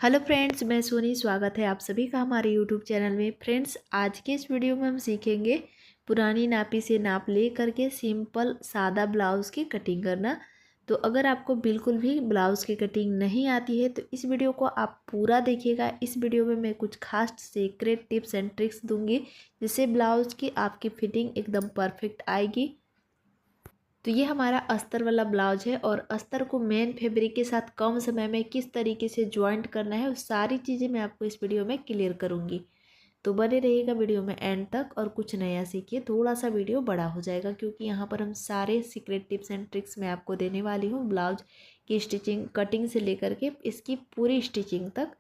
Hello friends, मैं सोनी। स्वागत है आप सभी का हमारे यूट्यूब चैनल में। फ्रेंड्स, आज के इस वीडियो में हम सीखेंगे पुरानी नापी से नाप ले करके सिंपल सादा ब्लाउज़ की कटिंग करना। तो अगर आपको बिल्कुल भी ब्लाउज़ की कटिंग नहीं आती है तो इस वीडियो को आप पूरा देखिएगा। इस वीडियो में मैं कुछ खास सीक्रेट टिप्स एंड ट्रिक्स दूंगी जिससे ब्लाउज़ की आपकी फिटिंग एकदम परफेक्ट आएगी। तो ये हमारा अस्तर वाला ब्लाउज है और अस्तर को मेन फैब्रिक के साथ कम समय में किस तरीके से ज्वाइंट करना है, वो सारी चीज़ें मैं आपको इस वीडियो में क्लियर करूँगी। तो बने रहिएगा वीडियो में एंड तक और कुछ नया सीखिए। थोड़ा सा वीडियो बड़ा हो जाएगा क्योंकि यहाँ पर हम सारे सीक्रेट टिप्स एंड ट्रिक्स मैं आपको देने वाली हूँ, ब्लाउज की स्टिचिंग कटिंग से लेकर के इसकी पूरी स्टिचिंग तक।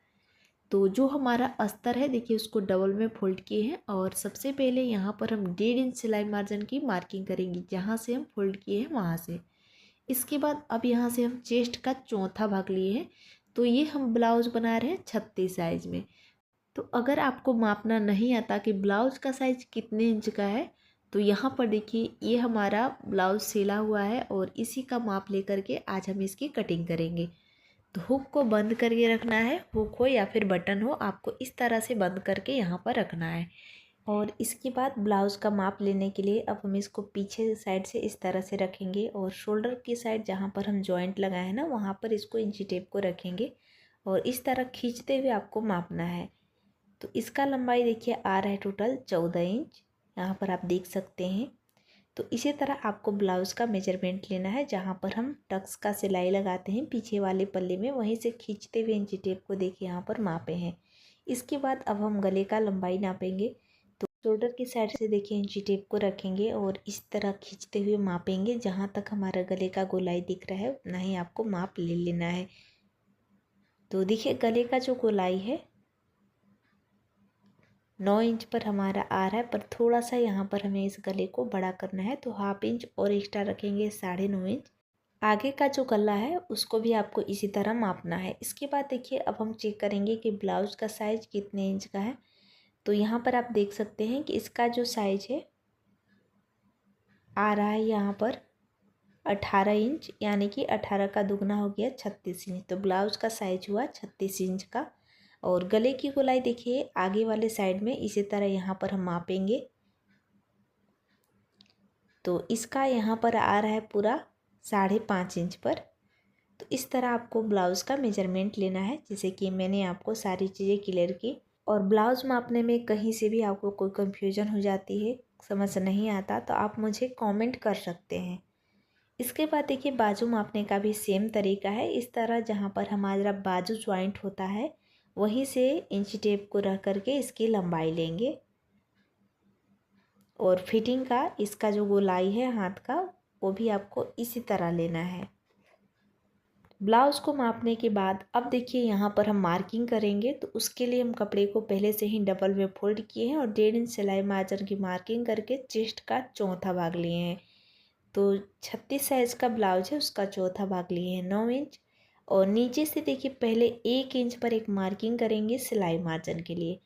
तो जो हमारा अस्तर है देखिए उसको डबल में फोल्ड किए हैं और सबसे पहले यहाँ पर हम 1.5 इंच सिलाई मार्जिन की मार्किंग करेंगे, जहाँ से हम फोल्ड किए हैं वहाँ से। इसके बाद अब यहाँ से हम चेस्ट का चौथा भाग लिए हैं। तो ये हम ब्लाउज बना रहे हैं 36 साइज में। तो अगर आपको मापना नहीं आता कि ब्लाउज का साइज कितने इंच का है, तो यहाँ पर देखिए ये हमारा ब्लाउज सिला हुआ है और इसी का माप लेकर के आज हम इसकी कटिंग करेंगे। तो हुक को बंद करके रखना है, हुक हो या फिर बटन हो, आपको इस तरह से बंद करके यहाँ पर रखना है। और इसके बाद ब्लाउज़ का माप लेने के लिए अब हम इसको पीछे साइड से इस तरह से रखेंगे और शोल्डर की साइड जहाँ पर हम जॉइंट लगाए हैं ना, वहाँ पर इसको इंची टेप को रखेंगे और इस तरह खींचते हुए आपको मापना है। तो इसका लंबाई देखिए आ रहा है टोटल 14 इंच, यहाँ पर आप देख सकते हैं। तो इसी तरह आपको ब्लाउज़ का मेजरमेंट लेना है, जहाँ पर हम टक्स का सिलाई लगाते हैं पीछे वाले पल्ले में, वहीं से खींचते हुए इंची टेप को देखिए यहाँ पर मापे हैं। इसके बाद अब हम गले का लंबाई नापेंगे। तो शोल्डर की साइड से देखिए इंची टेप को रखेंगे और इस तरह खींचते हुए मापेंगे, जहाँ तक हमारा गले का गोलाई दिख रहा है उतना ही आपको माप ले लेना है। तो देखिए गले का जो गोलाई है 9 इंच पर हमारा आ रहा है, पर थोड़ा सा यहाँ पर हमें इस गले को बड़ा करना है, तो 1/2 इंच और एक्स्ट्रा रखेंगे 9.5 इंच। आगे का जो गला है उसको भी आपको इसी तरह मापना है। इसके बाद देखिए अब हम चेक करेंगे कि ब्लाउज का साइज कितने इंच का है। तो यहाँ पर आप देख सकते हैं कि इसका जो साइज है आ रहा है यहाँ पर 18 इंच, यानी कि 18 का दुगना हो गया 36 इंच। तो ब्लाउज का साइज हुआ 36 इंच का। और गले की गोलाई देखिए आगे वाले साइड में इसी तरह यहाँ पर हम मापेंगे। तो इसका यहाँ पर आ रहा है पूरा 5.5 इंच पर। तो इस तरह आपको ब्लाउज़ का मेजरमेंट लेना है, जैसे कि मैंने आपको सारी चीज़ें क्लियर की। और ब्लाउज़ मापने में कहीं से भी आपको कोई कंफ्यूजन हो जाती है, समझ नहीं आता, तो आप मुझे कमेंट कर सकते हैं। इसके बाद देखिए बाजू मापने का भी सेम तरीका है। इस तरह जहाँ पर हमारा बाजू ज्वाइंट होता है वहीं से इंची टेप को रख करके इसकी लंबाई लेंगे और फिटिंग का इसका जो गोलाई है हाथ का वो भी आपको इसी तरह लेना है। ब्लाउज़ को मापने के बाद अब देखिए यहाँ पर हम मार्किंग करेंगे। तो उसके लिए हम कपड़े को पहले से ही डबल में फोल्ड किए हैं और 1.5 इंच सिलाई मार्जिन की मार्किंग करके चेस्ट का चौथा भाग लिए हैं। तो 36 साइज़ का ब्लाउज है उसका चौथा भाग लिए हैं 9 इंच। और नीचे से देखिए पहले 1 इंच पर एक मार्किंग करेंगे सिलाई मार्जिन के लिए,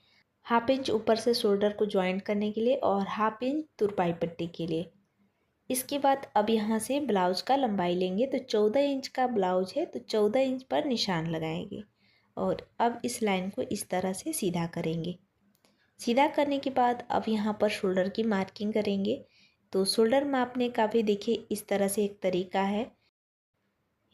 1/2 इंच ऊपर से शोल्डर को ज्वाइंट करने के लिए और 1/2 इंच तुरपाई पट्टी के लिए। इसके बाद अब यहाँ से ब्लाउज का लंबाई लेंगे। तो 14 इंच का ब्लाउज है तो 14 इंच पर निशान लगाएंगे और अब इस लाइन को इस तरह से सीधा करेंगे। सीधा करने के बाद अब यहाँ पर शोल्डर की मार्किंग करेंगे। तो शोल्डर मापने का भी देखिए इस तरह से एक तरीका है।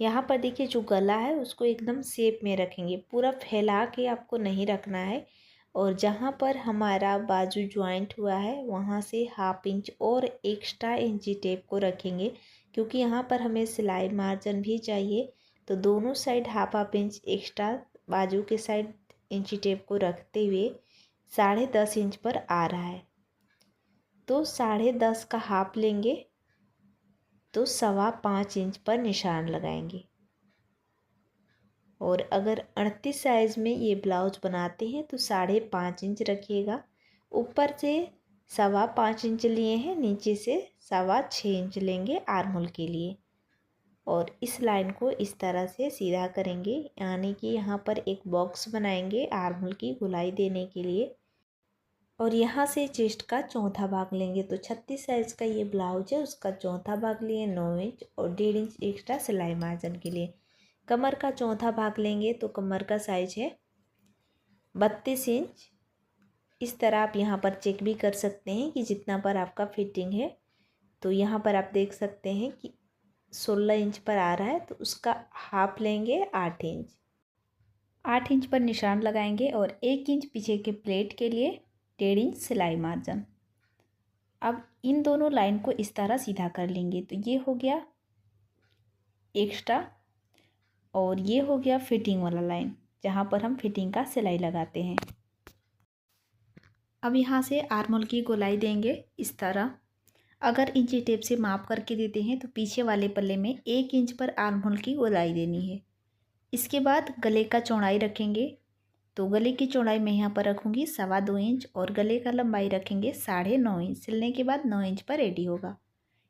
यहाँ पर देखिए जो गला है उसको एकदम शेप में रखेंगे, पूरा फैला के आपको नहीं रखना है। और जहाँ पर हमारा बाजू ज्वाइंट हुआ है वहाँ से 1/2 इंच और एक्स्ट्रा इंची टेप को रखेंगे, क्योंकि यहाँ पर हमें सिलाई मार्जिन भी चाहिए। तो दोनों साइड 1/2 इंच एक्स्ट्रा बाजू के साइड इंची टेप को रखते हुए 10.5 इंच पर आ रहा है। तो 10.5 का हाफ लेंगे तो 5.25 इंच पर निशान लगाएंगे। और अगर 38 साइज़ में ये ब्लाउज बनाते हैं तो 5.5 इंच रखिएगा। ऊपर से 5.25 इंच लिए हैं, नीचे से 6.25 इंच लेंगे आर्म होल के लिए। और इस लाइन को इस तरह से सीधा करेंगे, यानी कि यहाँ पर एक बॉक्स बनाएंगे आर्म होल की गोलाई देने के लिए। और यहाँ से चेस्ट का चौथा भाग लेंगे। तो 36 साइज़ का ये ब्लाउज है उसका चौथा भाग लिए 9 इंच और 1.5 इंच एक्स्ट्रा सिलाई मार्जिन के लिए। कमर का चौथा भाग लेंगे तो कमर का साइज है 32 इंच। इस तरह आप यहाँ पर चेक भी कर सकते हैं कि जितना पर आपका फिटिंग है। तो यहाँ पर आप देख सकते हैं कि 16 इंच पर आ रहा है, तो उसका हाफ लेंगे 8 इंच। 8 इंच पर निशान लगाएंगे और 1 इंच पीछे के प्लेट के लिए 1.5 इंच सिलाई मार्जिन। अब इन दोनों लाइन को इस तरह सीधा कर लेंगे। तो ये हो गया एक्स्ट्रा और ये हो गया फिटिंग वाला लाइन, जहाँ पर हम फिटिंग का सिलाई लगाते हैं। अब यहाँ से आर्मोल की गोलाई देंगे इस तरह। अगर इंची टेप से माप करके देते हैं तो पीछे वाले पल्ले में 1 इंच पर आर्मोल की गोलाई देनी है। इसके बाद गले का चौड़ाई रखेंगे। तो गले की चौड़ाई मैं यहाँ पर रखूँगी 2.25 इंच और गले का लंबाई रखेंगे 9.5 इंच। सिलने के बाद 9 इंच पर रेडी होगा।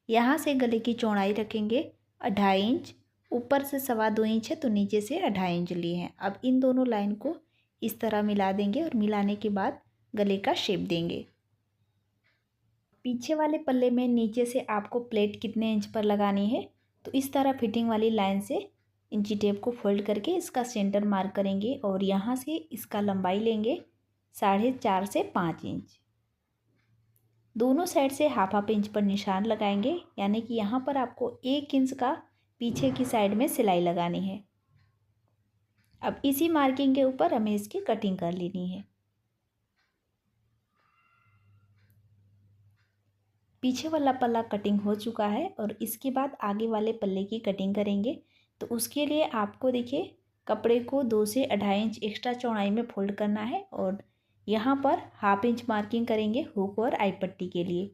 यहाँ से गले की चौड़ाई रखेंगे 2.5 इंच। ऊपर से 2.25 इंच है तो नीचे से 2.5 इंच लिए हैं। अब इन दोनों लाइन को इस तरह मिला देंगे और मिलाने के बाद गले का शेप देंगे। पीछे वाले पल्ले में नीचे से आपको प्लेट कितने इंच पर लगानी है, तो इस तरह फिटिंग वाली लाइन से इंची टेप को फोल्ड करके इसका सेंटर मार्क करेंगे और यहाँ से इसका लंबाई लेंगे 4.5 से 5 इंच। दोनों साइड से हाफ इंच पर निशान लगाएंगे, यानी कि यहाँ पर आपको 1 इंच का पीछे की साइड में सिलाई लगानी है। अब इसी मार्किंग के ऊपर हमें इसकी कटिंग कर लेनी है। पीछे वाला पल्ला कटिंग हो चुका है और इसके बाद आगे वाले पल्ले की कटिंग करेंगे। तो उसके लिए आपको देखिए कपड़े को 2 से 2.5 इंच एक्स्ट्रा चौड़ाई में फोल्ड करना है और यहाँ पर हाफ इंच मार्किंग करेंगे हुक और आई पट्टी के लिए।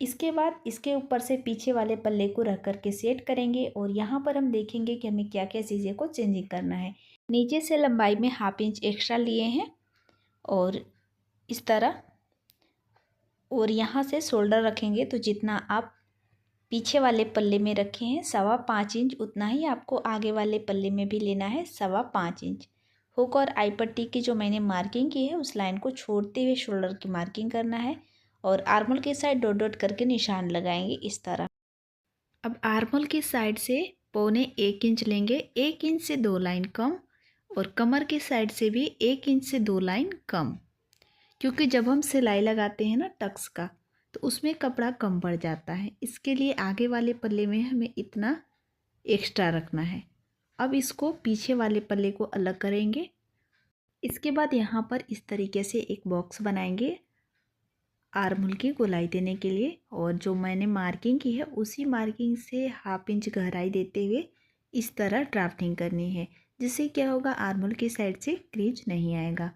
इसके बाद इसके ऊपर से पीछे वाले पल्ले को रख करके सेट करेंगे और यहाँ पर हम देखेंगे कि हमें क्या क्या चीज़ें को चेंजिंग करना है। नीचे से लंबाई में हाफ इंच एक्स्ट्रा लिए हैं और इस तरह, और यहाँ से शोल्डर रखेंगे तो जितना आप पीछे वाले पल्ले में रखे हैं 5.25 इंच, उतना ही आपको आगे वाले पल्ले में भी लेना है 5.25 इंच। हुक और आई पट्टी की जो मैंने मार्किंग की है उस लाइन को छोड़ते हुए शोल्डर की मार्किंग करना है और आर्मोल के साइड डॉट डॉट करके निशान लगाएंगे इस तरह। अब आर्मोल की साइड से 1.25 इंच लेंगे, 1 इंच से 2 लाइन कम, और कमर की साइड से भी 1 इंच से 2 लाइन कम, क्योंकि जब हम सिलाई लगाते हैं ना टक्स का, तो उसमें कपड़ा कम पड़ जाता है। इसके लिए आगे वाले पल्ले में हमें इतना एक्स्ट्रा रखना है। अब इसको पीछे वाले पल्ले को अलग करेंगे। इसके बाद यहाँ पर इस तरीके से एक बॉक्स बनाएंगे आर्महोल की गोलाई देने के लिए, और जो मैंने मार्किंग की है उसी मार्किंग से हाफ इंच गहराई देते हुए इस तरह ड्राफ्टिंग करनी है, जिससे क्या होगा आर्महोल की साइड से क्रीज नहीं आएगा।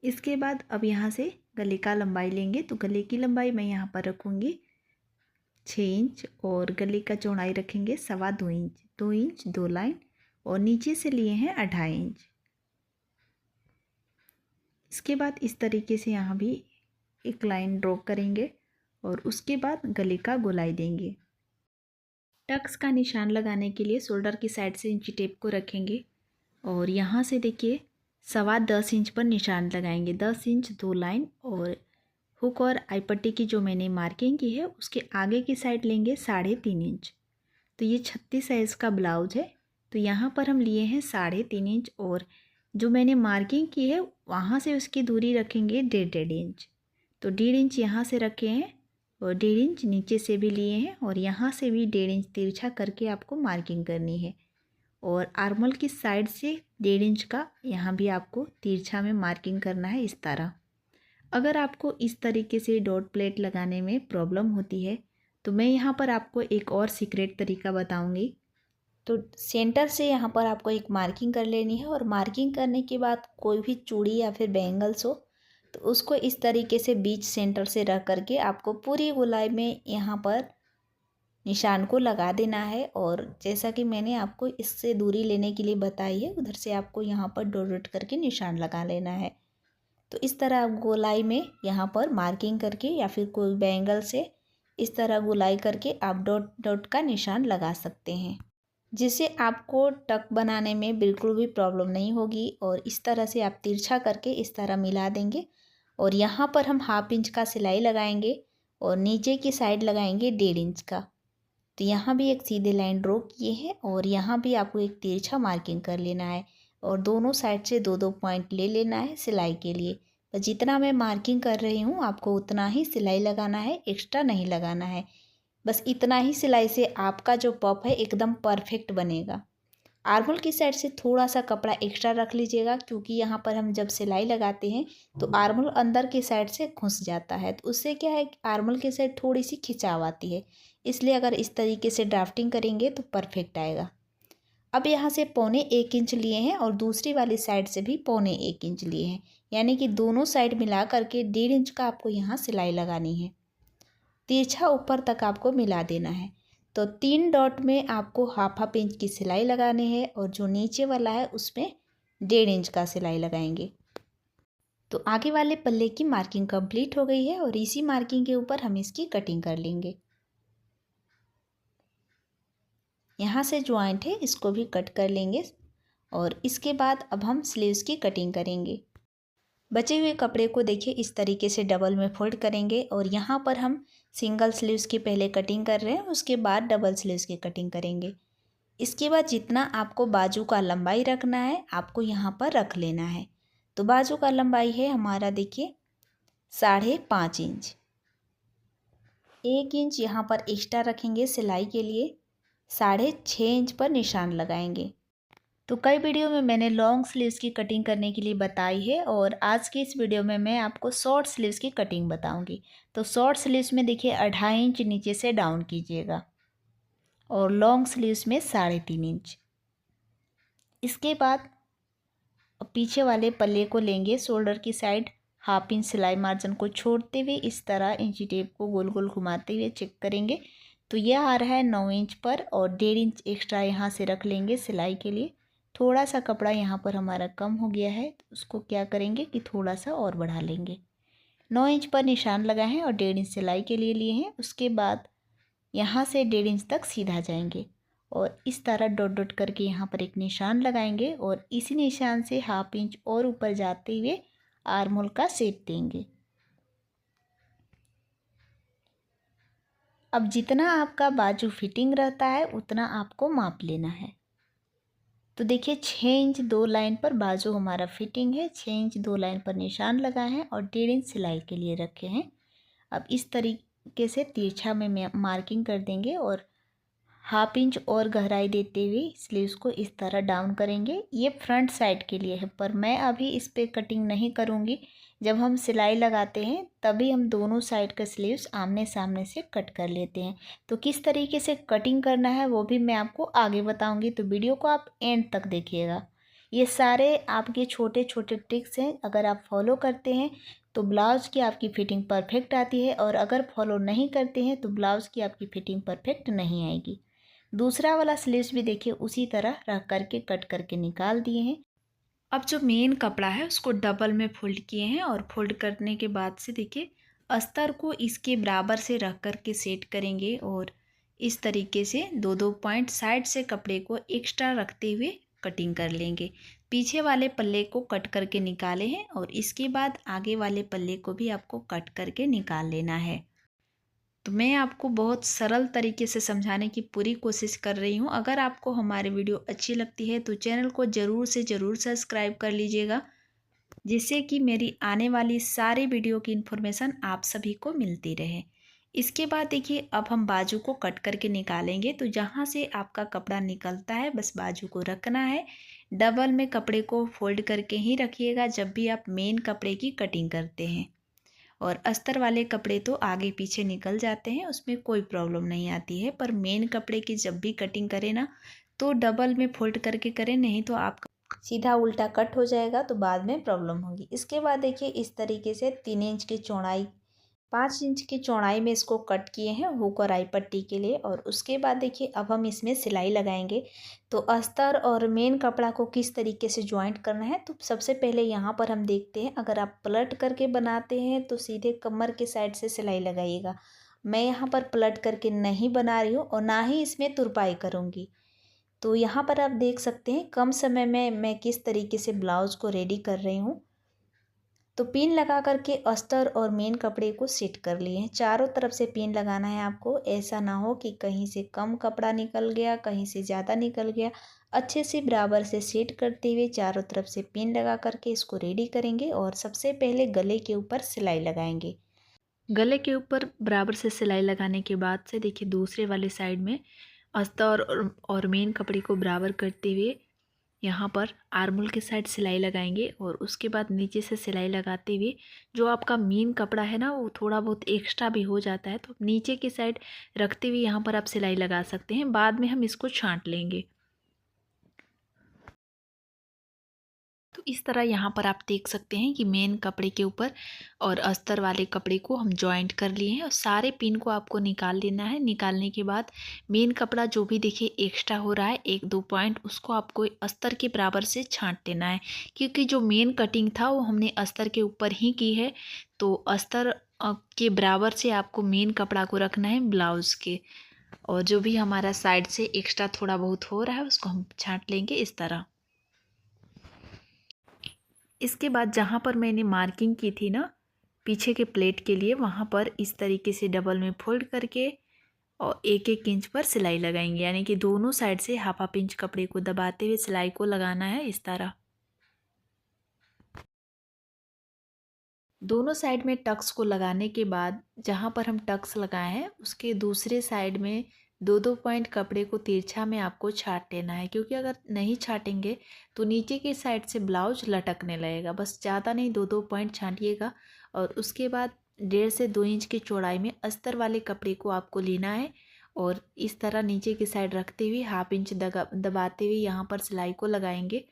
इसके बाद अब यहाँ से गले का लंबाई लेंगे। तो गले की लंबाई मैं यहाँ पर रखूँगी 6 इंच और गले का चौड़ाई रखेंगे 2.25 इंच। 2 इंच 2 लाइन और नीचे से लिए हैं 2.5 इंच। इसके बाद इस तरीके से यहाँ भी एक लाइन ड्रॉ करेंगे और उसके बाद गले का गोलाई देंगे। टक्स का निशान लगाने के लिए शोल्डर की साइड से इंची टेप को रखेंगे और यहाँ से देखिए 10.25 इंच पर निशान लगाएंगे। 10 इंच 2 लाइन और हुक और आई पट्टी की जो मैंने मार्किंग की है उसके आगे की साइड लेंगे 3.5 इंच। तो ये 36 साइज़ का ब्लाउज है, तो यहाँ पर हम लिए हैं 3.5 इंच और जो मैंने मार्किंग की है वहाँ से उसकी दूरी रखेंगे 1.5 इंच। तो 1.5 इंच यहाँ से रखे हैं और 1.5 इंच नीचे से भी लिए हैं और यहाँ से भी 1.5 इंच तिरछा करके आपको मार्किंग करनी है। और आर्मोल की साइड से 1.5 इंच का यहाँ भी आपको तिरछा में मार्किंग करना है इस तरह। अगर आपको इस तरीके से डॉट प्लेट लगाने में प्रॉब्लम होती है तो मैं यहाँ पर आपको एक और सीक्रेट तरीका बताऊँगी। तो सेंटर से यहाँ पर आपको एक मार्किंग कर लेनी है और मार्किंग करने के बाद कोई भी चूड़ी या फिर बैंगल्स हो तो उसको इस तरीके से बीच सेंटर से रख करके आपको पूरी गोलाई में यहाँ पर निशान को लगा देना है। और जैसा कि मैंने आपको इससे दूरी लेने के लिए बताई है उधर से आपको यहाँ पर डॉट डॉट करके निशान लगा लेना है। तो इस तरह आप गोलाई में यहाँ पर मार्किंग करके या फिर कोई बैंगल से इस तरह गोलाई करके आप डॉट डॉट का निशान लगा सकते हैं, जिससे आपको टक बनाने में बिल्कुल भी प्रॉब्लम नहीं होगी। और इस तरह से आप तिरछा करके इस तरह मिला देंगे और यहाँ पर हम हाफ इंच का सिलाई लगाएंगे और नीचे की साइड लगाएंगे 1.5 इंच का। तो यहाँ भी एक सीधे लाइन ड्रॉ किए हैं और यहाँ भी आपको एक तिरछा मार्किंग कर लेना है और दोनों साइड से 2-2 पॉइंट ले लेना है सिलाई के लिए। तो जितना मैं मार्किंग कर रही हूँ आपको उतना ही सिलाई लगाना है, एक्स्ट्रा नहीं लगाना है। बस इतना ही सिलाई से आपका जो पफ है एकदम परफेक्ट बनेगा। आर्मोल की साइड से थोड़ा सा कपड़ा एक्स्ट्रा रख लीजिएगा, क्योंकि यहाँ पर हम जब सिलाई लगाते हैं तो आर्मोल अंदर की साइड से घुस जाता है, तो उससे क्या है आर्मोल की साइड थोड़ी सी खिंचाव आती है। इसलिए अगर इस तरीके से ड्राफ्टिंग करेंगे तो परफेक्ट आएगा। अब यहाँ से 1.25 इंच लिए हैं और दूसरी वाली साइड से भी 1.25 इंच लिए हैं, यानी कि दोनों साइड मिला करके 1.5 इंच का आपको यहाँ सिलाई लगानी है। तिरछा ऊपर तक आपको मिला देना है। तो 3 डॉट में आपको हाफ इंच की सिलाई लगानी है और जो नीचे वाला है उसमें 1.5 इंच का सिलाई लगाएंगे। तो आगे वाले पल्ले की मार्किंग कंप्लीट हो गई है और इसी मार्किंग के ऊपर हम इसकी कटिंग कर लेंगे। यहाँ से जॉइंट है इसको भी कट कर लेंगे और इसके बाद अब हम स्लीव्स की कटिंग करेंगे। बचे हुए कपड़े को देखिए इस तरीके से डबल में फोल्ड करेंगे और यहाँ पर हम सिंगल स्लीव्स की पहले कटिंग कर रहे हैं, उसके बाद डबल स्लीव्स की कटिंग करेंगे। इसके बाद जितना आपको बाजू का लंबाई रखना है आपको यहाँ पर रख लेना है। तो बाजू का लंबाई है हमारा देखिए 5.5 इंच। 1 इंच यहाँ पर एक्स्ट्रा रखेंगे सिलाई के लिए, 6.5 इंच पर निशान लगाएंगे। तो कई वीडियो में मैंने लॉन्ग स्लीव्स की कटिंग करने के लिए बताई है और आज की इस वीडियो में मैं आपको शॉर्ट स्लीव्स की कटिंग बताऊंगी। तो शॉर्ट स्लीव्स में देखिए 2.5 इंच नीचे से डाउन कीजिएगा और लॉन्ग स्लीव्स में 3.5 इंच। इसके बाद पीछे वाले पल्ले को लेंगे, शोल्डर की साइड हाफ इंच सिलाई मार्जिन को छोड़ते हुए इस तरह इंची टेप को गोल गोल घुमाते हुए चेक करेंगे। तो यह आ रहा है 9 इंच पर और 1.5 इंच एक्स्ट्रा यहाँ से रख लेंगे सिलाई के लिए। थोड़ा सा कपड़ा यहाँ पर हमारा कम हो गया है तो उसको क्या करेंगे कि थोड़ा सा और बढ़ा लेंगे। 9 इंच पर निशान लगाए हैं और 1.5 इंच सिलाई के लिए लिए हैं। उसके बाद यहाँ से 1.5 इंच तक सीधा जाएंगे और इस तरह डॉट डॉट करके यहाँ पर एक निशान लगाएंगे और इसी निशान से हाफ इंच और ऊपर जाते हुए आर्म होल का शेप देंगे। अब जितना आपका बाजू फिटिंग रहता है उतना आपको माप लेना है। तो देखिए 6 इंच 2 लाइन पर बाजू हमारा फिटिंग है, 6 इंच 2 लाइन पर निशान लगाए हैं और 1.5 इंच सिलाई के लिए रखे हैं। अब इस तरीके से तिरछा में मार्किंग कर देंगे और हाफ इंच और गहराई देते हुए स्लीव्स को इस तरह डाउन करेंगे। ये फ्रंट साइड के लिए है, पर मैं अभी इस पर कटिंग नहीं करूँगी। जब हम सिलाई लगाते हैं तभी हम दोनों साइड का स्लीव्स आमने सामने से कट कर लेते हैं। तो किस तरीके से कटिंग करना है वो भी मैं आपको आगे बताऊंगी, तो वीडियो को आप एंड तक देखिएगा। ये सारे आपके छोटे छोटे ट्रिक्स हैं, अगर आप फॉलो करते हैं तो ब्लाउज़ की आपकी फ़िटिंग परफेक्ट आती है और अगर फॉलो नहीं करते हैं तो ब्लाउज़ की आपकी फ़िटिंग परफेक्ट नहीं आएगी। दूसरा वाला स्लीव्स भी देखिए उसी तरह रख करके कट करके निकाल दिए हैं। अब जो मेन कपड़ा है उसको डबल में फोल्ड किए हैं और फोल्ड करने के बाद से देखिए अस्तर को इसके बराबर से रख करके सेट करेंगे और इस तरीके से 2-2 पॉइंट साइड से कपड़े को एक्स्ट्रा रखते हुए कटिंग कर लेंगे। पीछे वाले पल्ले को कट करके निकाले हैं और इसके बाद आगे वाले पल्ले को भी आपको कट करके निकाल लेना है। तो मैं आपको बहुत सरल तरीके से समझाने की पूरी कोशिश कर रही हूँ। अगर आपको हमारी वीडियो अच्छी लगती है तो चैनल को ज़रूर से ज़रूर सब्सक्राइब कर लीजिएगा, जिससे कि मेरी आने वाली सारी वीडियो की इन्फॉर्मेशन आप सभी को मिलती रहे। इसके बाद देखिए अब हम बाजू को कट करके निकालेंगे। तो जहाँ से आपका कपड़ा निकलता है बस बाजू को रखना है। डबल में कपड़े को फोल्ड करके ही रखिएगा जब भी आप मेन कपड़े की कटिंग करते हैं। और अस्तर वाले कपड़े तो आगे पीछे निकल जाते हैं, उसमें कोई प्रॉब्लम नहीं आती है, पर मेन कपड़े की जब भी कटिंग करें ना तो डबल में फोल्ड करके करें, नहीं तो आपका सीधा उल्टा कट हो जाएगा तो बाद में प्रॉब्लम होगी। इसके बाद देखिए इस तरीके से 3 इंच की चौड़ाई 5 इंच की चौड़ाई में इसको कट किए हैं हुक और आई पट्टी के लिए। और उसके बाद देखिए अब हम इसमें सिलाई लगाएंगे। तो अस्तर और मेन कपड़ा को किस तरीके से ज्वाइंट करना है, तो सबसे पहले यहाँ पर हम देखते हैं। अगर आप पलट करके बनाते हैं तो सीधे कमर के साइड से सिलाई लगाइएगा। मैं यहाँ पर पलट करके नहीं बना रही हूँ और ना ही इसमें तुरपाई करूँगी। तो यहाँ पर आप देख सकते हैं कम समय में मैं किस तरीके से ब्लाउज़ को रेडी कर रही हूँ। तो पिन लगा करके अस्तर और मेन कपड़े को सेट कर लिए हैं। चारों तरफ से पिन लगाना है आपको, ऐसा ना हो कि कहीं से कम कपड़ा निकल गया, कहीं से ज़्यादा निकल गया। अच्छे से बराबर से सेट करते हुए चारों तरफ से पिन लगा करके इसको रेडी करेंगे। और सबसे पहले गले के ऊपर सिलाई लगाएंगे। गले के ऊपर बराबर से सिलाई लगाने के बाद से देखिए दूसरे वाले साइड में अस्तर और मेन कपड़े को बराबर करते हुए यहाँ पर आर्मोल के साइड सिलाई लगाएंगे। और उसके बाद नीचे से सिलाई लगाते हुए जो आपका मेन कपड़ा है ना वो थोड़ा बहुत एक्स्ट्रा भी हो जाता है, तो नीचे की साइड रखते हुए यहाँ पर आप सिलाई लगा सकते हैं। बाद में हम इसको छांट लेंगे। तो इस तरह यहाँ पर आप देख सकते हैं कि मेन कपड़े के ऊपर और अस्तर वाले कपड़े को हम जॉइंट कर लिए हैं और सारे पिन को आपको निकाल लेना है। निकालने के बाद मेन कपड़ा जो भी देखिए एक्स्ट्रा हो रहा है 1-2 पॉइंट, उसको आपको अस्तर के बराबर से छांट देना है, क्योंकि जो मेन कटिंग था वो हमने अस्तर के ऊपर ही की है। तो अस्तर के बराबर से आपको मेन कपड़ा को रखना है ब्लाउज़ के, और जो भी हमारा साइड से एक्स्ट्रा थोड़ा बहुत हो रहा है उसको हम छांट लेंगे इस तरह। इसके बाद जहाँ पर मैंने मार्किंग की थी ना पीछे के प्लेट के लिए, वहाँ पर इस तरीके से डबल में फोल्ड करके और 1-1 इंच पर सिलाई लगाएंगे, यानी कि दोनों साइड से हाफ इंच कपड़े को दबाते हुए सिलाई को लगाना है इस तरह। दोनों साइड में टक्स को लगाने के बाद जहाँ पर हम टक्स लगाए हैं उसके दूसरे साइड में 2-2 पॉइंट कपड़े को तिरछा में आपको छाट लेना है, क्योंकि अगर नहीं छाटेंगे तो नीचे की साइड से ब्लाउज लटकने लगेगा। बस ज़्यादा नहीं, 2-2 पॉइंट छाटिएगा। और उसके बाद 1.5 से 2 इंच की चौड़ाई में अस्तर वाले कपड़े को आपको लेना है और इस तरह नीचे की साइड रखते हुए हाफ इंच दबाते हुए यहाँ पर सिलाई को लगाएंगे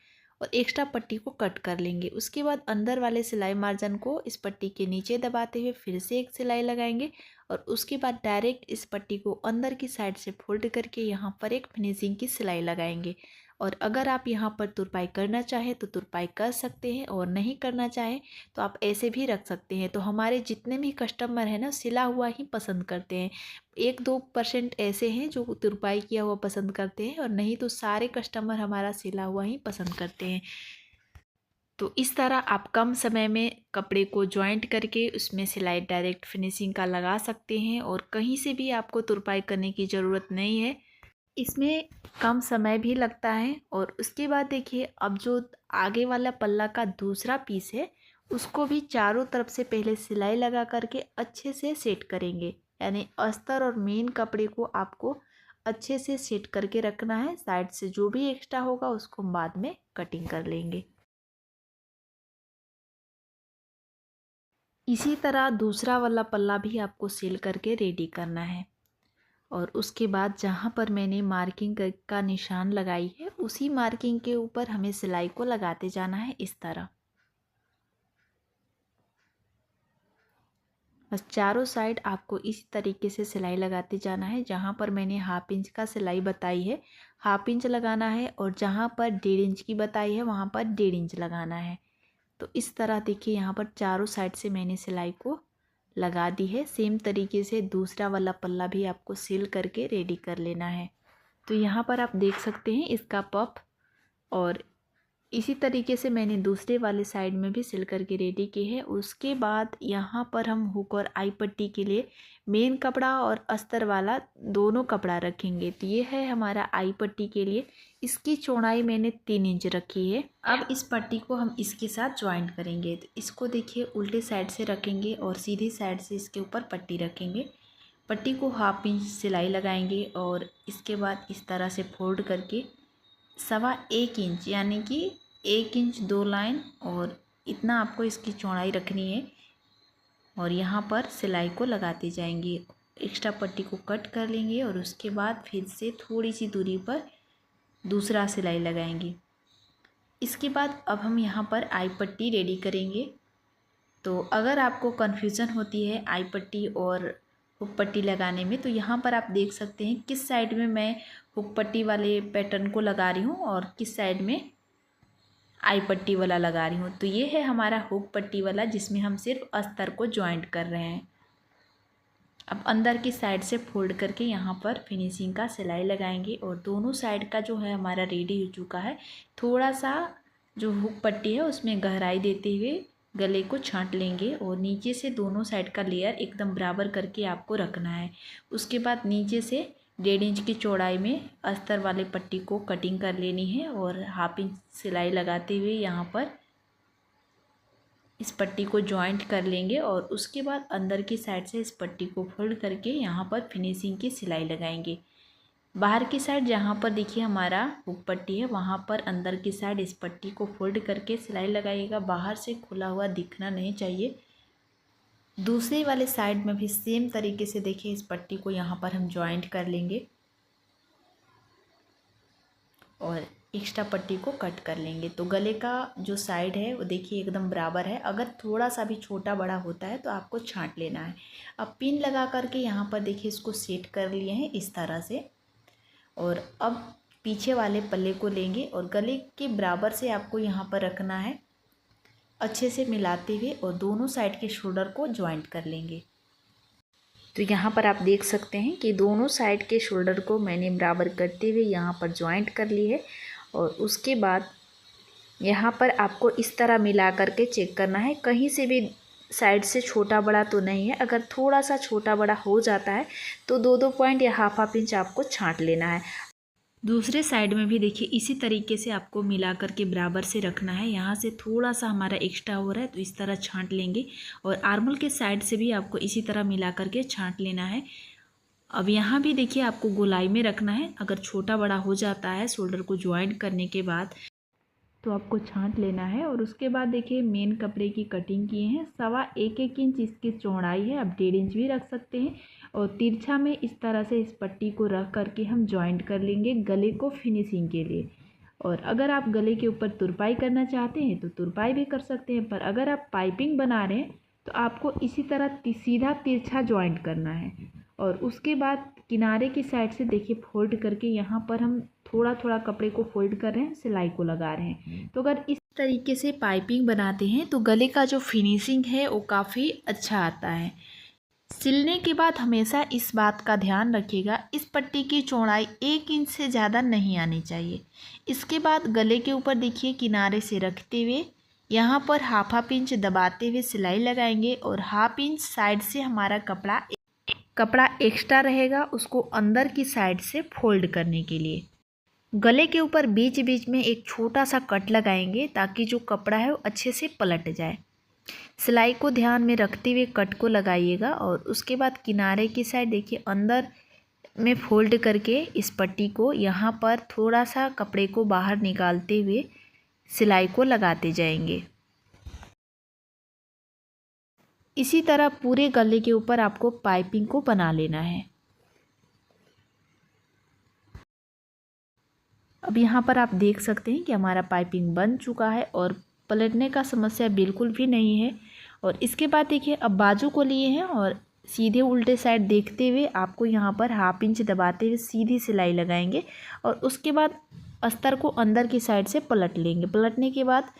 और एक्स्ट्रा पट्टी को कट कर लेंगे। उसके बाद अंदर वाले सिलाई मार्जिन को इस पट्टी के नीचे दबाते हुए फिर से एक सिलाई लगाएंगे और उसके बाद डायरेक्ट इस पट्टी को अंदर की साइड से फोल्ड करके यहाँ पर एक फिनिशिंग की सिलाई लगाएंगे। और अगर आप यहाँ पर तुरपाई करना चाहें तो तुरपाई कर सकते हैं, और नहीं करना चाहें तो आप ऐसे भी रख सकते हैं। तो हमारे जितने भी कस्टमर हैं ना सिला हुआ ही पसंद करते हैं। 1-2% ऐसे हैं जो तुरपाई किया हुआ पसंद करते हैं, और नहीं तो सारे कस्टमर हमारा सिला हुआ ही पसंद करते हैं। तो इस तरह आप कम समय में कपड़े को जॉइंट करके उसमें सिलाई डायरेक्ट फिनिशिंग का लगा सकते हैं, और कहीं से भी आपको तुरपाई करने की ज़रूरत नहीं है। इसमें कम समय भी लगता है। और उसके बाद देखिए अब जो आगे वाला पल्ला का दूसरा पीस है उसको भी चारों तरफ से पहले सिलाई लगा करके अच्छे से सेट करेंगे, यानी अस्तर और मेन कपड़े को आपको अच्छे से सेट करके रखना है। साइड से जो भी एक्स्ट्रा होगा उसको बाद में कटिंग कर लेंगे। इसी तरह दूसरा वाला पल्ला भी आपको सिल करके रेडी करना है। और उसके बाद जहाँ पर मैंने मार्किंग का निशान लगाई है उसी मार्किंग के ऊपर हमें सिलाई को लगाते जाना है इस तरह। बस चारों साइड आपको इसी तरीके से सिलाई लगाते जाना है। जहाँ पर मैंने हाफ इंच का सिलाई बताई है हाफ इंच लगाना है, और जहाँ पर 1.5 इंच की बताई है वहाँ पर 1.5 इंच लगाना है। तो इस तरह देखिए यहाँ पर चारों साइड से मैंने सिलाई को लगा दी है। सेम तरीके से दूसरा वाला पल्ला भी आपको सिल करके रेडी कर लेना है। तो यहाँ पर आप देख सकते हैं इसका पफ, और इसी तरीके से मैंने दूसरे वाले साइड में भी सिल करके रेडी की है। उसके बाद यहाँ पर हम हुक और आई पट्टी के लिए मेन कपड़ा और अस्तर वाला दोनों कपड़ा रखेंगे। तो ये है हमारा आई पट्टी के लिए। इसकी चौड़ाई मैंने 3 इंच रखी है। अब इस पट्टी को हम इसके साथ ज्वाइंट करेंगे। तो इसको देखिए उल्टे साइड से रखेंगे और सीधी साइड से इसके ऊपर पट्टी रखेंगे। पट्टी को हाफ इंच सिलाई लगाएंगे और इसके बाद इस तरह से फोल्ड करके 1.25 इंच यानी कि 1 इंच 2 लाइन, और इतना आपको इसकी चौड़ाई रखनी है। और यहाँ पर सिलाई को लगाते जाएंगे। एक्स्ट्रा पट्टी को कट कर लेंगे और उसके बाद फिर से थोड़ी सी दूरी पर दूसरा सिलाई लगाएंगे। इसके बाद अब हम यहाँ पर आई पट्टी रेडी करेंगे। तो अगर आपको कन्फ्यूज़न होती है आई पट्टी और हुक पट्टी लगाने में, तो यहाँ पर आप देख सकते हैं किस साइड में मैं हुक पट्टी वाले पैटर्न को लगा रही हूँ और किस साइड में आई पट्टी वाला लगा रही हूँ। तो ये है हमारा हुक पट्टी वाला जिसमें हम सिर्फ अस्तर को जॉइंट कर रहे हैं। अब अंदर की साइड से फोल्ड करके यहाँ पर फिनिशिंग का सिलाई लगाएंगे, और दोनों साइड का जो है हमारा रेडी हो चुका है। थोड़ा सा जो हुक पट्टी है उसमें गहराई देते हुए गले को छांट लेंगे, और नीचे से दोनों साइड का लेयर एकदम बराबर करके आपको रखना है। उसके बाद नीचे से 1.5 इंच की चौड़ाई में अस्तर वाले पट्टी को कटिंग कर लेनी है और 1/2 इंच सिलाई लगाते हुए यहाँ पर इस पट्टी को जॉइंट कर लेंगे और उसके बाद अंदर की साइड से इस पट्टी को फोल्ड करके यहाँ पर फिनिशिंग की सिलाई लगाएंगे। बाहर की साइड जहाँ पर देखिए हमारा हुक पट्टी है वहाँ पर अंदर की साइड इस पट्टी को फोल्ड करके सिलाई लगाइएगा। बाहर से खुला हुआ दिखना नहीं चाहिए। दूसरे वाले साइड में भी सेम तरीके से देखिए इस पट्टी को यहाँ पर हम जॉइंट कर लेंगे और एक्स्ट्रा पट्टी को कट कर लेंगे। तो गले का जो साइड है वो देखिए एकदम बराबर है। अगर थोड़ा सा भी छोटा बड़ा होता है तो आपको छांट लेना है। अब पिन लगा करके यहाँ पर देखिए इसको सेट कर लिए हैं इस तरह से। और अब पीछे वाले पल्ले को लेंगे और गले के बराबर से आपको यहाँ पर रखना है, अच्छे से मिलाते हुए, और दोनों साइड के शोल्डर को ज्वाइंट कर लेंगे। तो यहाँ पर आप देख सकते हैं कि दोनों साइड के शोल्डर को मैंने बराबर करते हुए यहाँ पर ज्वाइंट कर ली है। और उसके बाद यहाँ पर आपको इस तरह मिला करके चेक करना है, कहीं से भी साइड से छोटा बड़ा तो नहीं है। अगर थोड़ा सा छोटा बड़ा हो जाता है तो 2-2 पॉइंट या 1/2 इंच आपको छांट लेना है। दूसरे साइड में भी देखिए इसी तरीके से आपको मिला करके बराबर से रखना है। यहाँ से थोड़ा सा हमारा एक्स्ट्रा हो रहा है तो इस तरह छांट लेंगे और आर्मल के साइड से भी आपको इसी तरह मिला करके छांट लेना है। अब यहाँ भी देखिए आपको गोलाई में रखना है। अगर छोटा बड़ा हो जाता है शोल्डर को ज्वाइंट करने के बाद तो आपको छांट लेना है। और उसके बाद देखिए मेन कपड़े की कटिंग किए हैं, 1.25 इंच इसकी चौड़ाई है। आप 1.5 इंच भी रख सकते हैं। और तिरछा में इस तरह से इस पट्टी को रख करके हम जॉइंट कर लेंगे गले को फिनिशिंग के लिए। और अगर आप गले के ऊपर तुरपाई करना चाहते हैं तो तुरपाई भी कर सकते हैं, पर अगर आप पाइपिंग बना रहे हैं तो आपको इसी तरह सीधा तिरछा जॉइंट करना है। और उसके बाद किनारे की साइड से देखिए फोल्ड करके यहाँ पर हम थोड़ा थोड़ा कपड़े को फोल्ड कर रहे हैं, सिलाई को लगा रहे हैं। तो अगर इस तरीके से पाइपिंग बनाते हैं तो गले का जो फिनिशिंग है वो काफ़ी अच्छा आता है। सिलने के बाद हमेशा इस बात का ध्यान रखिएगा, इस पट्टी की चौड़ाई 1 इंच से ज़्यादा नहीं आनी चाहिए। इसके बाद गले के ऊपर देखिए किनारे से रखते हुए यहाँ पर 1/2 इंच दबाते हुए सिलाई लगाएंगे और 1/2 इंच साइड से हमारा कपड़ा एक्स्ट्रा रहेगा, उसको अंदर की साइड से फोल्ड करने के लिए गले के ऊपर बीच बीच में एक छोटा सा कट लगाएंगे ताकि जो कपड़ा है वो अच्छे से पलट जाए। सिलाई को ध्यान में रखते हुए कट को लगाइएगा और उसके बाद किनारे की साइड देखिए अंदर में फोल्ड करके इस पट्टी को यहाँ पर थोड़ा सा कपड़े को बाहर निकालते हुए सिलाई को लगाते जाएंगे। इसी तरह पूरे गले के ऊपर आपको पाइपिंग को बना लेना है। अब यहाँ पर आप देख सकते हैं कि हमारा पाइपिंग बन चुका है और पलटने का समस्या बिल्कुल भी नहीं है। और इसके बाद देखिए अब बाजू को लिए हैं और सीधे उल्टे साइड देखते हुए आपको यहाँ पर 1/2 इंच दबाते हुए सीधी सिलाई लगाएंगे और उसके बाद अस्तर को अंदर की साइड से पलट लेंगे। पलटने के बाद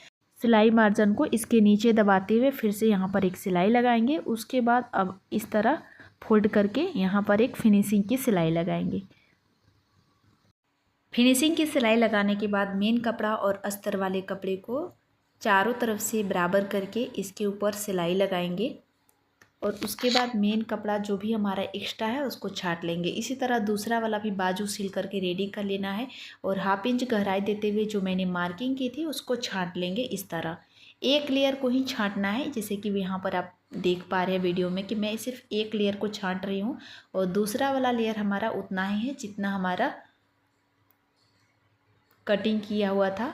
सिलाई मार्जिन को इसके नीचे दबाते हुए फिर से यहाँ पर एक सिलाई लगाएंगे। उसके बाद अब इस तरह फोल्ड करके यहाँ पर एक फिनिशिंग की सिलाई लगाएंगे। फिनिशिंग की सिलाई लगाने के बाद मेन कपड़ा और अस्तर वाले कपड़े को चारों तरफ से बराबर करके इसके ऊपर सिलाई लगाएंगे और उसके बाद मेन कपड़ा जो भी हमारा एक्स्ट्रा है उसको छाट लेंगे। इसी तरह दूसरा वाला भी बाजू सिल करके रेडी कर लेना है और 1/2 इंच गहराई देते हुए जो मैंने मार्किंग की थी उसको छाट लेंगे। इस तरह एक लेयर को ही छाटना है, जैसे कि यहाँ पर आप देख पा रहे हैं वीडियो में कि मैं सिर्फ एक लेयर को छाट रही हूँ और दूसरा वाला लेयर हमारा उतना ही है जितना हमारा कटिंग किया हुआ था।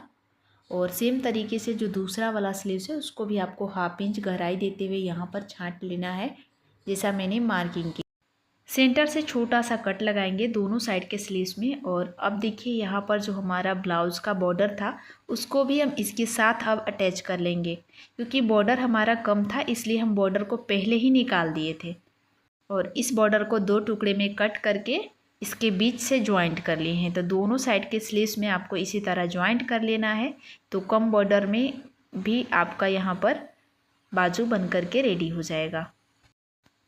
और सेम तरीके से जो दूसरा वाला स्लीव्स है उसको भी आपको 1/2 इंच गहराई देते हुए यहाँ पर छांट लेना है जैसा मैंने मार्किंग की। सेंटर से छोटा सा कट लगाएंगे दोनों साइड के स्लीव्स में। और अब देखिए यहाँ पर जो हमारा ब्लाउज़ का बॉर्डर था उसको भी हम इसके साथ अब अटैच कर लेंगे, क्योंकि बॉर्डर हमारा कम था इसलिए हम बॉर्डर को पहले ही निकाल दिए थे। और इस बॉर्डर को 2 टुकड़े में कट करके इसके बीच से ज्वाइंट कर लिए हैं। तो दोनों साइड के स्लीव्स में आपको इसी तरह ज्वाइंट कर लेना है, तो कम बॉर्डर में भी आपका यहाँ पर बाजू बन करके रेडी हो जाएगा।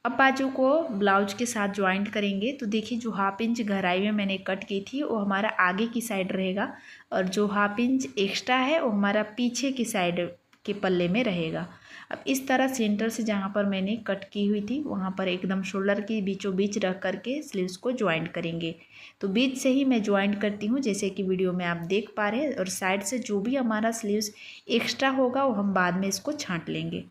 अब बाजू को ब्लाउज के साथ ज्वाइंट करेंगे। तो देखिए जो 1/2 इंच गहराई में मैंने कट की थी वो हमारा आगे की साइड रहेगा और जो 1/2 इंच एक्स्ट्रा है वो हमारा पीछे की साइड के पल्ले में रहेगा। अब इस तरह सेंटर से जहाँ पर मैंने कट की हुई थी वहाँ पर एकदम शोल्डर के बीचों बीच रख करके स्लीव्स को ज्वाइंट करेंगे। तो बीच से ही मैं ज्वाइंट करती हूँ जैसे कि वीडियो में आप देख पा रहे हैं। और साइड से जो भी हमारा स्लीव्स एक्स्ट्रा होगा वो हम बाद में इसको छांट लेंगे।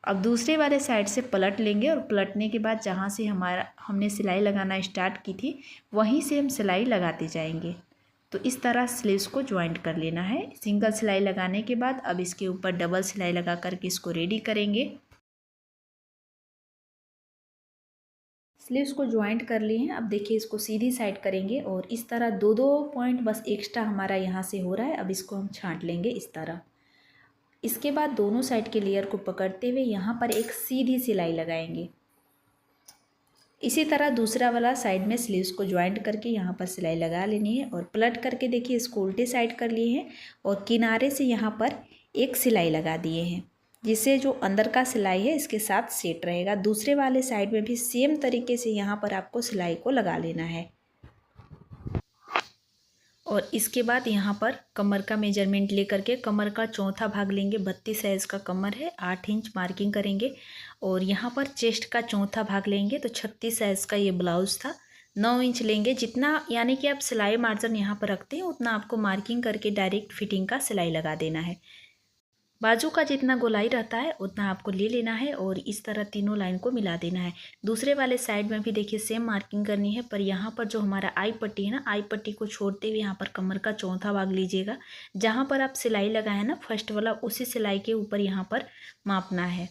अब दूसरे वाले साइड से पलट लेंगे और पलटने के बाद जहाँ से हमने सिलाई लगाना स्टार्ट की थी वहीं से हम सिलाई लगाते जाएंगे। तो इस तरह स्लीव्स को ज्वाइंट कर लेना है। सिंगल सिलाई लगाने के बाद अब इसके ऊपर डबल सिलाई लगा करके इसको रेडी करेंगे। स्लीव्स को ज्वाइंट कर लिए हैं। अब देखिए इसको सीधी साइड करेंगे और इस तरह दो दो पॉइंट बस एक्स्ट्रा हमारा यहाँ से हो रहा है। अब इसको हम छांट लेंगे इस तरह। इसके बाद दोनों साइड के लेयर को पकड़ते हुए यहाँ पर एक सीधी सिलाई लगाएंगे। इसी तरह दूसरा वाला साइड में स्लीव्स को ज्वाइंट करके यहाँ पर सिलाई लगा लेनी है और पलट करके देखिए इसको उल्टे साइड कर लिए हैं और किनारे से यहाँ पर एक सिलाई लगा दिए हैं, जिससे जो अंदर का सिलाई है इसके साथ सेट रहेगा। दूसरे वाले साइड में भी सेम तरीके से यहाँ पर आपको सिलाई को लगा लेना है। और इसके बाद यहाँ पर कमर का मेजरमेंट लेकर के कमर का चौथा भाग लेंगे। 32 साइज़ का कमर है, 8 इंच मार्किंग करेंगे। और यहाँ पर चेस्ट का चौथा भाग लेंगे तो 36 साइज़ का ये ब्लाउज़ था। 9 इंच लेंगे, जितना यानी कि आप सिलाई मार्जिन यहाँ पर रखते हैं उतना आपको मार्किंग करके डायरेक्ट फिटिंग का सिलाई लगा देना है। बाजू का जितना गोलाई रहता है उतना आपको ले लेना है और इस तरह तीनों लाइन को मिला देना है। दूसरे वाले साइड में भी देखिए सेम मार्किंग करनी है, पर यहाँ पर जो हमारा आई पट्टी है ना, आई पट्टी को छोड़ते हुए यहाँ पर कमर का चौथा भाग लीजिएगा। जहाँ पर आप सिलाई लगाए ना फर्स्ट वाला, उसी सिलाई के ऊपर यहाँ पर मापना है।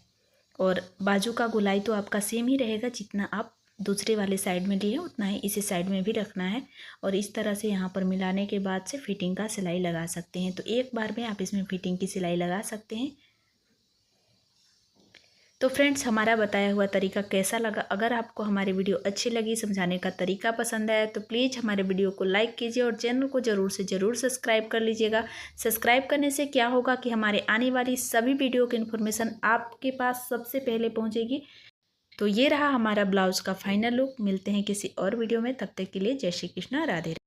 और बाजू का गोलाई तो आपका सेम ही रहेगा, जितना आप दूसरे वाले साइड में लिए उतना ही इसी साइड में भी रखना है। और इस तरह से यहाँ पर मिलाने के बाद से फिटिंग का सिलाई लगा सकते हैं। तो एक बार में आप इसमें फिटिंग की सिलाई लगा सकते हैं। तो फ्रेंड्स, हमारा बताया हुआ तरीका कैसा लगा? अगर आपको हमारी वीडियो अच्छी लगी, समझाने का तरीका पसंद आया तो प्लीज़ हमारे वीडियो को लाइक कीजिए और चैनल को ज़रूर से ज़रूर सब्सक्राइब कर लीजिएगा। सब्सक्राइब करने से क्या होगा कि हमारे आने वाली सभी वीडियो की इन्फॉर्मेशन आपके पास सबसे पहले पहुँचेगी। तो ये रहा हमारा ब्लाउज़ का फाइनल लुक। मिलते हैं किसी और वीडियो में, तब तक के लिए जय श्री कृष्णा, राधे राधे।